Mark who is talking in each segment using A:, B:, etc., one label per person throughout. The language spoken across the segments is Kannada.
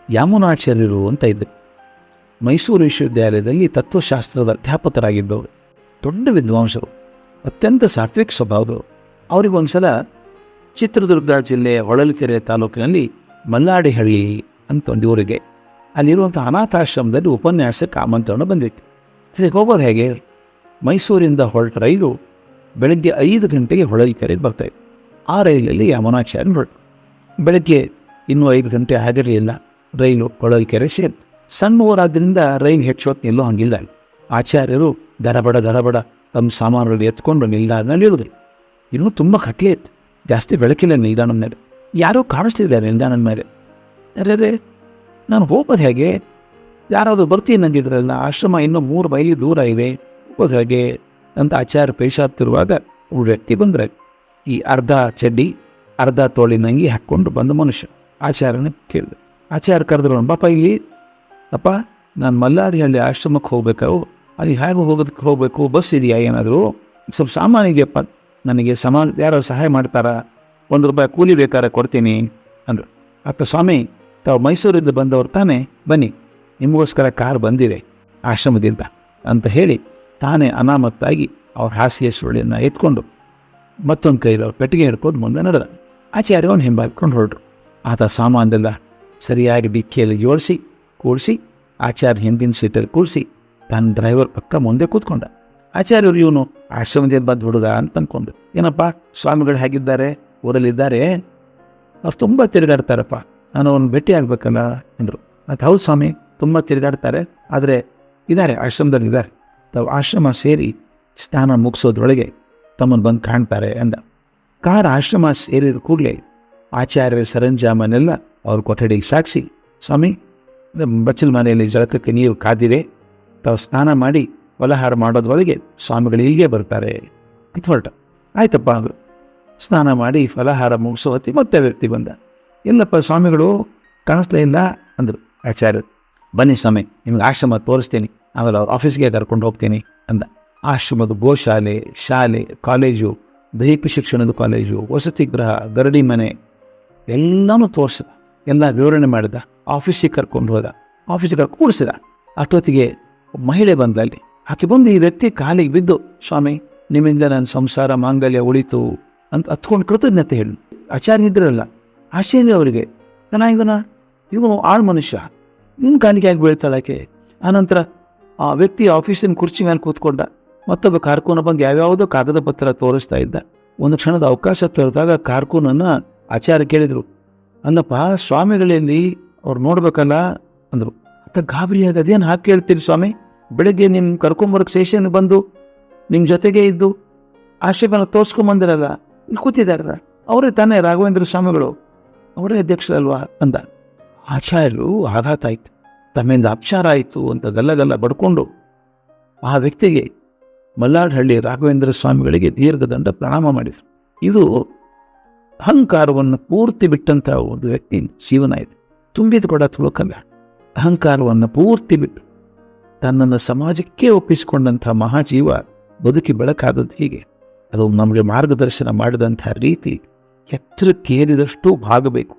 A: ಯಾಮುನಾಚಾರ್ಯರು ಅಂತ ಇದ್ದರು. ಮೈಸೂರು ವಿಶ್ವವಿದ್ಯಾಲಯದಲ್ಲಿ ತತ್ವಶಾಸ್ತ್ರದ ಅಧ್ಯಾಪಕರಾಗಿದ್ದವರು, ದೊಡ್ಡ ವಿದ್ವಾಂಸರು, ಅತ್ಯಂತ ಸಾತ್ವಿಕ ಸ್ವಭಾವದವರು. ಅವರಿಗೊಂದು ಸಲ ಚಿತ್ರದುರ್ಗ ಜಿಲ್ಲೆಯ ಹೊಳಲ್ಕೆರೆ ತಾಲೂಕಿನಲ್ಲಿ ಮಲ್ಲಾಡಿಹಳ್ಳಿ ಅಂತ ಒಂದು ಊರಿಗೆ, ಅಲ್ಲಿರುವಂಥ ಅನಾಥಾಶ್ರಮದಲ್ಲಿ ಉಪನ್ಯಾಸಕ್ಕೆ ಆಮಂತ್ರಣ ಬಂದಿತ್ತು. ಅದಕ್ಕೆ ಹೋಗೋದು ಹೇಗೆ? ಮೈಸೂರಿಂದ ಹೊರಟ ರೈಲು ಬೆಳಗ್ಗೆ 5 ಗಂಟೆಗೆ ಹೊಳಲ್ಕೆರೆಗೆ ಬರ್ತಾಯಿತ್ತು. ಆ ರೈಲಲ್ಲಿ ಯಮುನಾಚಾರ್ಯ ಹೊರಟು. ಬೆಳಗ್ಗೆ ಇನ್ನೂ 5 ಗಂಟೆ ಆಗಿರಲಿಲ್ಲ, ರೈಲು ಹೊಳಲ್ಕೆರೆ ಸೇರಿತು. ಸಣ್ಣ ಊರಾದ್ದರಿಂದ ರೈಲು ಹೆಚ್ಚೊತ್ತು ನಿಲ್ಲೋ ಹಂಗಿಲ್ಲ. ಆಚಾರ್ಯರು ದಡಬಡ ತಮ್ಮ ಸಾಮಾನುಗಳು ಎತ್ಕೊಂಡು ನಿಲ್ದಾಣದಲ್ಲಿ ಇಳಿದ್ರು. ಇನ್ನೂ ತುಂಬ ಕತ್ಲೆ ಇತ್ತು, ಜಾಸ್ತಿ ಬೆಳಕಿಲ್ಲ ನಿಲ್ದಾಣದ ಮೇಲೆ. ಯಾರೋ ಕಾಣಿಸ್ತಿದ್ದಾರೆ ನಿಲ್ದಾಣದ ಮೇಲೆ. ಅರೆ, ನಾನು ಹೋಗೋದು ಹೇಗೆ? ಯಾರಾದರೂ ಬರ್ತೀನಿ ಅಂದಿದ್ರಲ್ಲ, ಆಶ್ರಮ ಇನ್ನೂ 3 ಮೈಲಿ ದೂರ ಇದೆ, ಹೋಗೋದು ಹೇಗೆ ಅಂತ ಆಚಾರ್ಯ ಪೇಶಾಗ್ತಿರುವಾಗ ಒಬ್ಬ ವ್ಯಕ್ತಿ ಬಂದರೆ, ಈ ಅರ್ಧ ಚಡ್ಡಿ ಅರ್ಧ ತೋಳಿನಂಗಿ ಹಾಕ್ಕೊಂಡು ಬಂದ ಮನುಷ್ಯ. ಆಚಾರ್ಯನ ಕೇಳಿದೆ. ಆಚಾರ್ಯ ಕರೆದ್ರು, ಬಾಪ ಇಲ್ಲಿ ಅಪ್ಪ, ನಾನು ಮಲ್ಲಾಡಿಹಳ್ಳಿ ಆಶ್ರಮಕ್ಕೆ ಹೋಗ್ಬೇಕು, ಅಲ್ಲಿ ಹೇಗೆ ಹೋಗಬೇಕು, ಬಸ್ ಇದೆಯಾ ಏನಾದರೂ? ಸ್ವಲ್ಪ ಸಾಮಾನು ಇದೆಯಪ್ಪ, ನನಗೆ ಯಾರೋ ಸಹಾಯ ಮಾಡ್ತಾರಾ? ₹1 ಕೂಲಿ ಬೇಕಾದ್ರೆ ಕೊಡ್ತೀನಿ ಅಂದರು. ಅತ್ತ ಸ್ವಾಮಿ, ತಾವು ಮೈಸೂರಿಂದ ಬಂದವರು ತಾನೇ, ಬನ್ನಿ, ನಿಮಗೋಸ್ಕರ ಕಾರ್ ಬಂದಿದೆ ಆಶ್ರಮದಿಂದ ಅಂತ ಹೇಳಿ ತಾನೇ ಅನಾಮತ್ತಾಗಿ ಅವ್ರ ಹಾಸಿಗೆ ಸುಳಿಯನ್ನು ಎತ್ಕೊಂಡು ಮತ್ತೊಂದು ಕೈಲಿ ಅವ್ರ ಪೆಟ್ಟಿಗೆ ಹಿಡ್ಕೊಂಡು ಮುಂದೆ ನಡೆದ. ಆಚಾರ್ಯವನ್ನು ಹಿಂಬಾಲಿಕೊಂಡು ಹೊರಟರು. ಆತ ಸಾಮಾನೆಲ್ಲ ಸರಿಯಾಗಿ ಡಿಕ್ಕಿಯಲ್ಲಿ ಜೋಡಿಸಿ ಕೂಡಿಸಿ ಆಚಾರ್ಯ ಹಿಂದಿನ ಸೀಟಲ್ಲಿ ಕೂಡಿಸಿ ತನ್ನ ಡ್ರೈವರ್ ಪಕ್ಕ ಮುಂದೆ ಕೂತ್ಕೊಂಡ. ಆಚಾರ್ಯರು ಇವನು ಆಶ್ರಮದಿಂದ ಬಂದು ಹುಡುಗ ಅಂತ ಅಂದ್ಕೊಂಡು, ಏನಪ್ಪ ಸ್ವಾಮಿಗಳು ಹೇಗಿದ್ದಾರೆ, ಊರಲ್ಲಿದ್ದಾರೆ? ಅವ್ರು ತುಂಬ ತಿರುಗಾಡ್ತಾರಪ್ಪ, ನಾನು ಅವ್ರನ್ನ ಭೇಟಿ ಆಗಬೇಕಲ್ಲ ಅಂದರು. ಮತ್ತು ಹೌದು ಸ್ವಾಮಿ, ತುಂಬ ತಿರುಗಾಡ್ತಾರೆ, ಆದರೆ ಇದ್ದಾರೆ, ಆಶ್ರಮದಲ್ಲಿ ಇದ್ದಾರೆ. ತಾವು ಆಶ್ರಮ ಸೇರಿ ಸ್ನಾನ ಮುಗಿಸೋದ್ರೊಳಗೆ ತಮ್ಮನ್ನು ಬಂದು ಕಾಣ್ತಾರೆ ಅಂದ. ಕಾರ್ ಆಶ್ರಮ ಸೇರಿದ ಕೂಡಲೇ ಆಚಾರ್ಯರ ಸರಂಜಾಮನೆಲ್ಲ ಅವ್ರ ಕೊಠಡಿಗೆ ಸಾಗಿಸಿ, ಸ್ವಾಮಿ ಬಚ್ಚಲ ಮನೆಯಲ್ಲಿ ಜಳಕಕ್ಕೆ ನೀರು ಕಾದಿದೆ, ತಾವು ಸ್ನಾನ ಮಾಡಿ ಫಲಹಾರ ಮಾಡೋದ್ರೊಳಗೆ ಸ್ವಾಮಿಗಳು ಇಲ್ಲಿಗೆ ಬರ್ತಾರೆ ಅಂತ ಹೊರಟ. ಆಯ್ತಪ್ಪ ಅಂದರು. ಸ್ನಾನ ಮಾಡಿ ಫಲಹಾರ ಮುಗಿಸೋ ಹೊತ್ತಿ ಮತ್ತೆ ವ್ಯಕ್ತಿ ಬಂದ. ಎಲ್ಲಪ್ಪ ಸ್ವಾಮಿಗಳು ಕಾಣಿಸ್ಲೇ ಇಲ್ಲ ಅಂದರು. ಆಚಾರ್ಯರು, ಬನ್ನಿ ಸ್ವಾಮಿ, ನಿಮ್ಗೆ ಆಶ್ರಮ ತೋರಿಸ್ತೀನಿ, ಆಮೇಲೆ ಅವ್ರ ಆಫೀಸ್ಗೆ ಕರ್ಕೊಂಡು ಹೋಗ್ತೀನಿ ಅಂದ. ಆಶ್ರಮದ ಗೋಶಾಲೆ, ಶಾಲೆ, ಕಾಲೇಜು, ದೈಹಿಕ ಶಿಕ್ಷಣದ ಕಾಲೇಜು, ವಸತಿ ಗೃಹ, ಗರಡಿ ಮನೆ ಎಲ್ಲನೂ ತೋರಿಸಿದ, ಎಲ್ಲ ವಿವರಣೆ ಮಾಡಿದ. ಆಫೀಸಿಗೆ ಕರ್ಕೊಂಡು ಹೋದ, ಆಫೀಸಿಗೆ ಕೂಡಿಸಿದ. ಅಷ್ಟೊತ್ತಿಗೆ ಮಹಿಳೆ ಬಂದಲ್ಲಿ. ಆಕೆ ಬಂದು ಈ ವ್ಯಕ್ತಿ ಕಾಲಿಗೆ ಬಿದ್ದು, ಸ್ವಾಮಿ ನಿಮ್ಮಿಂದ ನನ್ನ ಸಂಸಾರ ಮಾಂಗಲ್ಯ ಉಳಿತು ಅಂತ ಹತ್ಕೊಂಡು ಕೃತಜ್ಞತೆ ಹೇಳಿ. ಆಚಾರ್ಯ ಇದ್ರಲ್ಲ, ಆಶ್ಚರ್ಯ ಅವರಿಗೆ, ಇವನು ಆಳ್ ಮನುಷ್ಯ, ನಿಮ್ಮ ಕಾಲಿಗೆ ಆಗಿ ಬೀಳ್ತಾಳಾಕೆ. ಆನಂತರ ಆ ವ್ಯಕ್ತಿ ಆಫೀಸಿನ ಕುರ್ಚಿ ಮೇಲೆ ಕೂತ್ಕೊಂಡ. ಮತ್ತೊಬ್ಬ ಕಾರ್ಕೂನ ಬಂದು ಯಾವ್ಯಾವುದೋ ಕಾಗದ ಪತ್ರ ತೋರಿಸ್ತಾ ಇದ್ದ. ಒಂದು ಕ್ಷಣದ ಅವಕಾಶ ತೋರಿದಾಗ ಕಾರ್ಕೂನನ್ನು ಆಚಾರ್ಯ ಕೇಳಿದರು, ಅಲ್ಲಪ್ಪ ಸ್ವಾಮಿಗಳಲ್ಲಿ ಅವ್ರು ನೋಡ್ಬೇಕಲ್ಲ ಅಂದರು. ಅಂತ ಗಾಬರಿಯಾಗಿ, ಅದೇನು ಹಾಕಿ ಕೇಳ್ತೀರಿ ಸ್ವಾಮಿ, ಬೆಳಗ್ಗೆ ನಿಮ್ಮ ಕರ್ಕೊಂಬರಕ್ಕೆ ಸ್ಟೇಷನ್ಗೆ ಬಂದು ನಿಮ್ಮ ಜೊತೆಗೆ ಇದ್ದು ಆಶ್ರಮನ ತೋರಿಸ್ಕೊಂಬಂದಿರಲ್ಲ, ಇಲ್ಲಿ ಕೂತಿದ್ದಾರಲ್ಲ, ಅವರೇ ತಾನೇ ರಾಘವೇಂದ್ರ ಸ್ವಾಮಿಗಳು, ಅವರೇ ಅಧ್ಯಕ್ಷರಲ್ವಾ ಅಂದ. ಆಚಾರ್ಯರು ಆಘಾತ ಆಯಿತು, ತಮ್ಮಿಂದ ಅಪಚಾರ ಆಯಿತು ಅಂತ ಗಲ್ಲ ಬಡ್ಕೊಂಡು ಆ ವ್ಯಕ್ತಿಗೆ ಮಲ್ಲಾಡಹಳ್ಳಿ ರಾಘವೇಂದ್ರ ಸ್ವಾಮಿಗಳಿಗೆ ದೀರ್ಘದಂಡ ಪ್ರಣಾಮ ಮಾಡಿದರು. ಇದು ಅಹಂಕಾರವನ್ನು ಪೂರ್ತಿ ಬಿಟ್ಟಂಥ ಒಂದು ವ್ಯಕ್ತಿ ಜೀವನ ಇದೆ. ತುಂಬಿದ ಕೊಡ ತುಳುಕಲ್ಲ. ಅಹಂಕಾರವನ್ನು ಪೂರ್ತಿ ಬಿಟ್ಟು ತನ್ನನ್ನು ಸಮಾಜಕ್ಕೆ ಒಪ್ಪಿಸಿಕೊಂಡಂಥ ಮಹಾಜೀವ ಬದುಕಿ ಬೆಳಕಾದದ್ದು ಹೀಗೆ. ಅದು ನಮಗೆ ಮಾರ್ಗದರ್ಶನ ಮಾಡಿದಂಥ ರೀತಿ ಎತ್ತರಕ್ಕೇರಿದಷ್ಟು ಬಾಗಬೇಕು,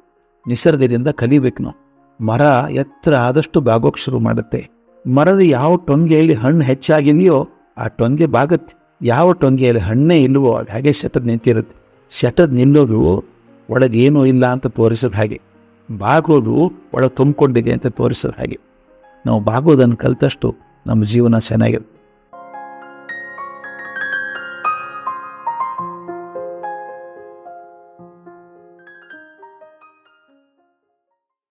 A: ನಿಸರ್ಗದಿಂದ ಕಲಿಬೇಕು ನಾವು. ಮರ ಎತ್ತರ ಆದಷ್ಟು ಬಾಗೋಕ್ಕೆ ಶುರು ಮಾಡುತ್ತೆ. ಮರದ ಯಾವ ಟೊಂಗೆಯಲ್ಲಿ ಹಣ್ಣು ಹೆಚ್ಚಾಗಿದೆಯೋ ಆ ಟೊಂಗೆ ಬಾಗತ್ತೆ. ಯಾವ ಟೊಂಗೆಯಲ್ಲಿ ಹಣ್ಣೇ ಇಲ್ಲವೋ ಅದು ಹಾಗೆ ಶಟದ್ ನಿಂತಿರುತ್ತೆ. ಶಟದ್ ನಿಲ್ಲೋದು ಒಳಗೆ ಏನೂ ಇಲ್ಲ ಅಂತ ತೋರಿಸೋದು ಹಾಗೆ, ಬಾಗೋದು ಒಳಗೆ ತುಂಬಿಕೊಂಡಿದೆ ಅಂತ ತೋರಿಸೋದು ಹಾಗೆ. ನಾವು ಬಾಗೋದನ್ನು ಕಲಿತಷ್ಟು ನಮ್ಮ ಜೀವನ ಚೆನ್ನಾಗಿರುತ್ತೆ.